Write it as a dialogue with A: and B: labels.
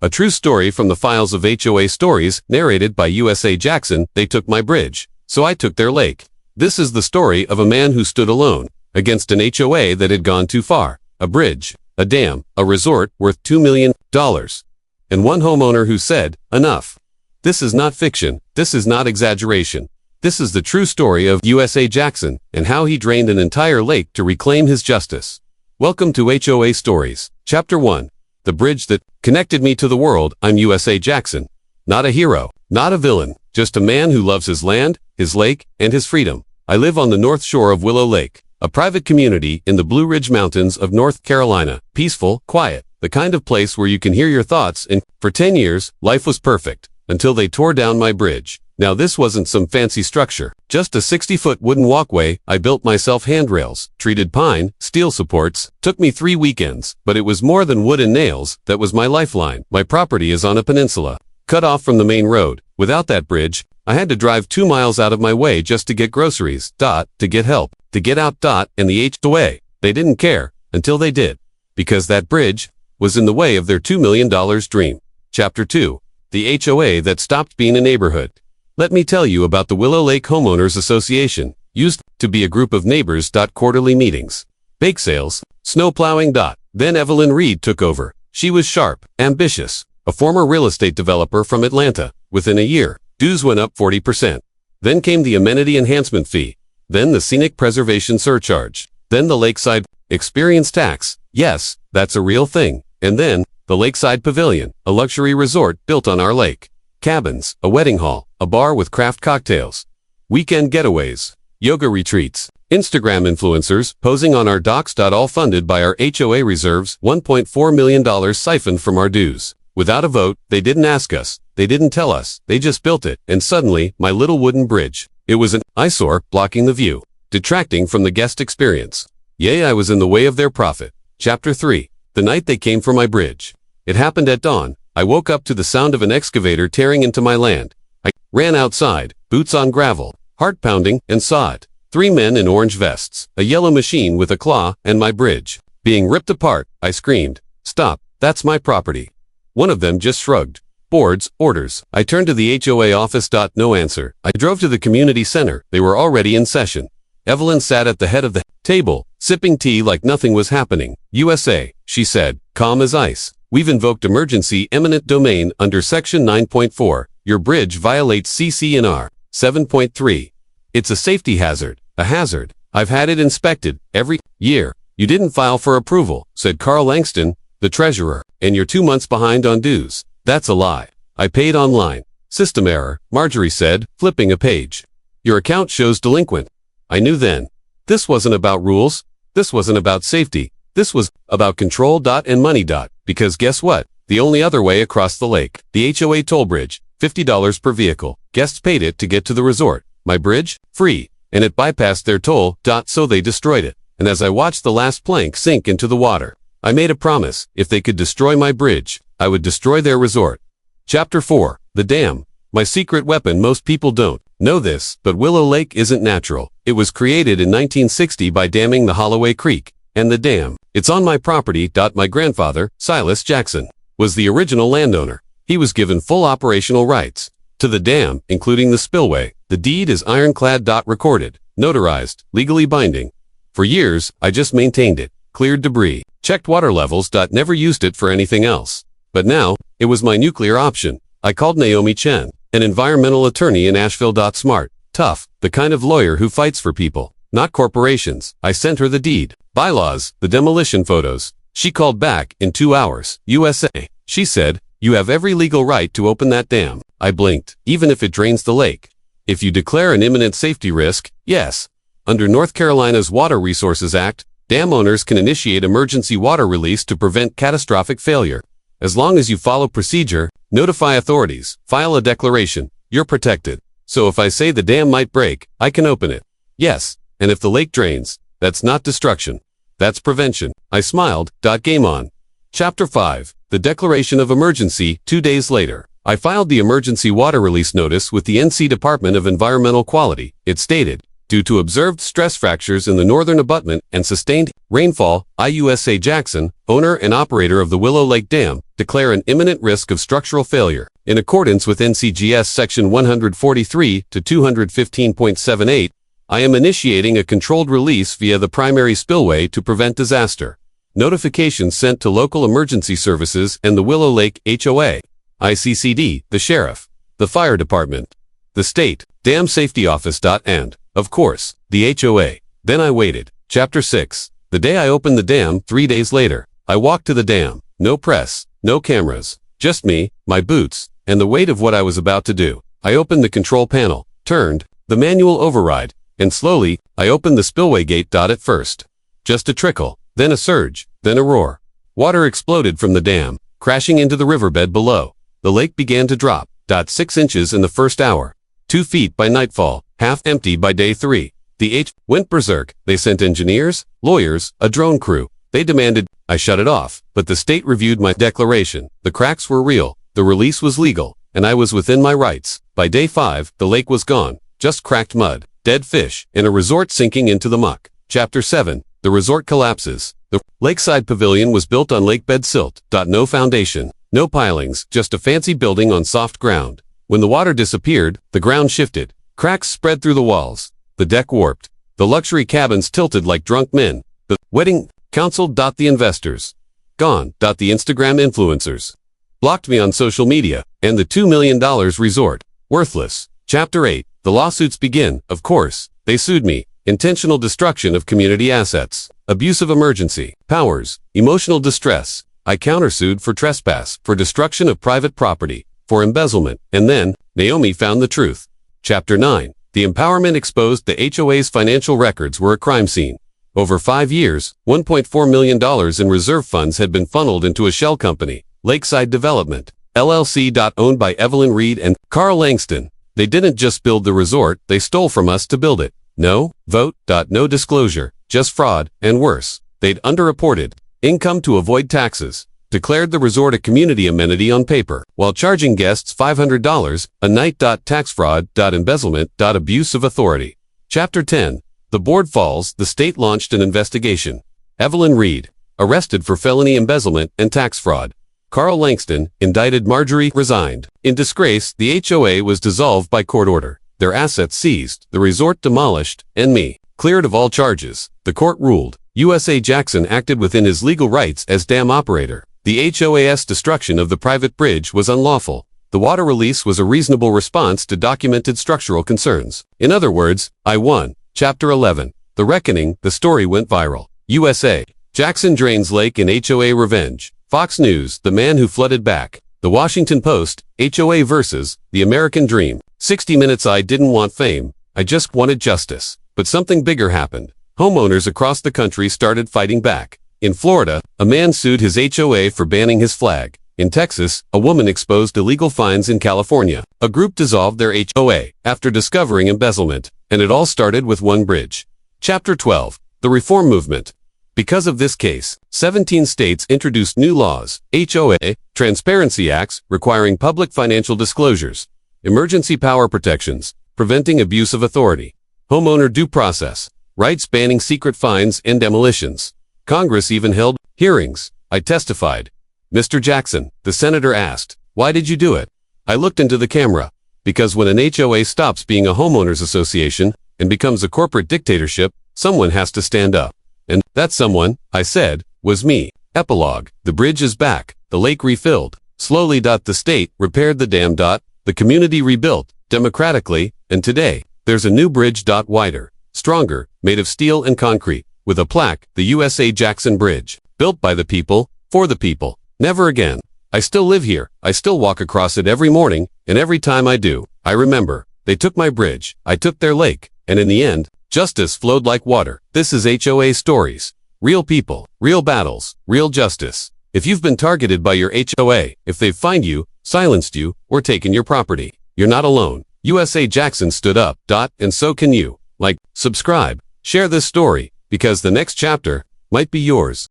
A: A true story from the files of HOA stories, narrated by USA Jackson. They took my bridge, so I took their lake. This is the story of a man who stood alone against an HOA that had gone too far. A bridge, a dam, a resort worth $2 million, and one homeowner who said, enough. This is not fiction. This is not exaggeration. This is the true story of USA Jackson and how he drained an entire lake to reclaim his justice. Welcome to HOA Stories. Chapter 1. The bridge that connected me to the world. I'm USA Jackson. Not a hero, not a villain, just a man who loves his land, his lake, and his freedom. I live on the north shore of Willow Lake, a private community in the Blue Ridge Mountains of North Carolina. Peaceful, quiet, the kind of place where you can hear your thoughts. And for 10 years, life was perfect, until they tore down my bridge. Now this wasn't some fancy structure, just a 60-foot wooden walkway I built myself. Handrails, treated pine, steel supports. Took me 3 weekends, but it was more than wood and nails. That was my lifeline. My property is on a peninsula, cut off from the main road. Without that bridge, I had to drive 2 miles out of my way just to get groceries, to get help, to get out, and the HOA. They didn't care, until they did. Because that bridge was in the way of their $2 million dream. Chapter 2. The HOA that stopped being a neighborhood. Let me tell you about the Willow Lake Homeowners Association. Used to be a group of neighbors. Quarterly meetings, bake sales, snow plowing. Then Evelyn Reed took over. She was sharp, ambitious, a former real estate developer from Atlanta. Within a year, dues went up 40%. Then came the amenity enhancement fee. Then the scenic preservation surcharge. Then the lakeside experience tax. Yes, that's a real thing. And then the Lakeside Pavilion, a luxury resort built on our lake. Cabins, a wedding hall, a bar with craft cocktails, weekend getaways, yoga retreats, Instagram influencers posing on our docks. All funded by our HOA reserves. $1.4 million siphoned from our dues. Without a vote. They didn't ask us. They didn't tell us. They just built it. And suddenly, my little wooden bridge. It was an eyesore, blocking the view, detracting from the guest experience. Yea, I was in the way of their profit. Chapter 3. The night they came for my bridge. It happened at dawn. I woke up to the sound of an excavator tearing into my land. I ran outside, boots on gravel, heart pounding, and saw it. 3 men in orange vests, a yellow machine with a claw, and my bridge being ripped apart. I screamed, "Stop, that's my property." One of them just shrugged. Boards, orders. I turned to the HOA office. No answer. I drove to the community center. They were already in session. Evelyn sat at the head of the table, sipping tea like nothing was happening. USA, she said, calm as ice. We've invoked emergency eminent domain under Section 9.4. Your bridge violates CC&R 7.3. It's a safety hazard. A hazard. I've had it inspected every year. You didn't file for approval, said Carl Langston, the treasurer, and you're 2 months behind on dues. That's a lie. I paid online. System error, Marjorie said, flipping a page. Your account shows delinquent. I knew then. This wasn't about rules. This wasn't about safety. This was about control. And money. Because guess what? The only other way across the lake. The HOA toll bridge, $50 per vehicle. Guests paid it to get to the resort. My bridge? Free. And it bypassed their toll. So they destroyed it. And as I watched the last plank sink into the water, I made a promise. If they could destroy my bridge, I would destroy their resort. Chapter 4. The dam. My secret weapon. Most people don't know this, but Willow Lake isn't natural. It was created in 1960 by damming the Holloway Creek. And the dam, it's on my property. My grandfather, Silas Jackson, was the original landowner. He was given full operational rights to the dam, including the spillway. The deed is ironclad. Recorded, notarized, legally binding. For years, I just maintained it, cleared debris, checked water levels. Never used it for anything else. But now, it was my nuclear option. I called Naomi Chen, an environmental attorney in Asheville. Smart, tough, the kind of lawyer who fights for people, not corporations. I sent her the deed, bylaws, the demolition photos. She called back in 2 hours. USA, she said, you have every legal right to open that dam. I blinked. Even if it drains the lake. If you declare an imminent safety risk, yes. Under North Carolina's Water Resources Act, dam owners can initiate emergency water release to prevent catastrophic failure. As long as you follow procedure, notify authorities, file a declaration, you're protected. So if I say the dam might break, I can open it. Yes. And if the lake drains, that's not destruction. That's prevention. I smiled. Game on. Chapter 5. The Declaration of Emergency. 2 days later, I filed the emergency water release notice with the NC Department of Environmental Quality. It stated, Due to observed stress fractures in the northern abutment and sustained rainfall, IUSA Jackson, owner and operator of the Willow Lake Dam, declare an imminent risk of structural failure. In accordance with NCGS Section 143 to 215.78, I am initiating a controlled release via the primary spillway to prevent disaster. Notifications sent to local emergency services and the Willow Lake HOA, ICCD, the sheriff, the fire department, the state, dam safety office. And, of course, the HOA. Then I waited. Chapter 6. The day I opened the dam, 3 days later, I walked to the dam. No press, no cameras, just me, my boots, and the weight of what I was about to do. I opened the control panel, turned, the manual override, and slowly, I opened the spillway gate. At first, just a trickle, then a surge, then a roar. Water exploded from the dam, crashing into the riverbed below. The lake began to drop. 6 inches in the first hour. 2 feet by nightfall, half empty by day 3. The H went berserk. They sent engineers, lawyers, a drone crew. They demanded I shut it off, but the state reviewed my declaration. The cracks were real, the release was legal, and I was within my rights. By day 5, the lake was gone, just cracked mud, dead fish, and a resort sinking into the muck. Chapter 7. The resort collapses. The lakeside pavilion was built on lakebed silt. No foundation, no pilings, just a fancy building on soft ground. When the water disappeared, the ground shifted. Cracks spread through the walls. The deck warped. The luxury cabins tilted like drunk men. The wedding council. The investors. Gone. The Instagram influencers. Blocked me on social media. And the $2 million resort. Worthless. Chapter 8. The lawsuits begin. Of course, they sued me. Intentional destruction of community assets. Abuse of emergency powers. Emotional distress. I countersued for trespass, for destruction of private property, for embezzlement, and then, Naomi found the truth. Chapter 9. The empowerment exposed the HOA's financial records were a crime scene. Over 5 years, $1.4 million in reserve funds had been funneled into a shell company, Lakeside Development, LLC. Owned by Evelyn Reed and Carl Langston. They didn't just build the resort, they stole from us to build it. No vote. No disclosure, just fraud, and worse, they'd underreported income to avoid taxes. Declared the resort a community amenity on paper, while charging guests $500 a night. Tax fraud. Embezzlement. Abuse of authority. Chapter 10. The board falls. The state launched an investigation. Evelyn Reed, arrested for felony embezzlement and tax fraud. Carl Langston, indicted. Marjorie, resigned. In disgrace, the HOA was dissolved by court order. Their assets seized, the resort demolished, and me cleared of all charges. The court ruled. USA Jackson acted within his legal rights as dam operator. The HOA's destruction of the private bridge was unlawful. The water release was a reasonable response to documented structural concerns. In other words, I won. Chapter 11. The Reckoning. The story went viral. USA Jackson drains lake in HOA revenge. Fox News. The man who flooded back. The Washington Post. HOA versus the American dream. 60 Minutes. I didn't want fame. I just wanted justice. But something bigger happened. Homeowners across the country started fighting back. In Florida, a man sued his HOA for banning his flag. In Texas, a woman exposed illegal fines. In California, a group dissolved their HOA after discovering embezzlement. And it all started with one bridge. Chapter 12. The Reform Movement. Because of this case, 17 states introduced new laws, HOA, Transparency Acts requiring public financial disclosures, emergency power protections, preventing abuse of authority, homeowner due process, rights banning secret fines and demolitions. Congress even held hearings. I testified. Mr. Jackson, the senator asked, why did you do it? I looked into the camera. Because when an HOA stops being a homeowners association and becomes a corporate dictatorship, someone has to stand up. And that someone, I said, was me. Epilogue. The bridge is back. The lake refilled. Slowly. The state repaired the dam. The community rebuilt, democratically, and today, there's a new bridge. Wider, stronger, made of steel and concrete, with a plaque, the USA Jackson Bridge. Built by the people, for the people. Never again. I still live here. I still walk across it every morning, and every time I do, I remember. They took my bridge. I took their lake. And in the end, justice flowed like water. This is HOA Stories. Real people, real battles, real justice. If you've been targeted by your HOA, if they've fined you, silenced you, or taken your property, you're not alone. USA Jackson stood up. And so can you. Like, subscribe, share this story, because the next chapter might be yours.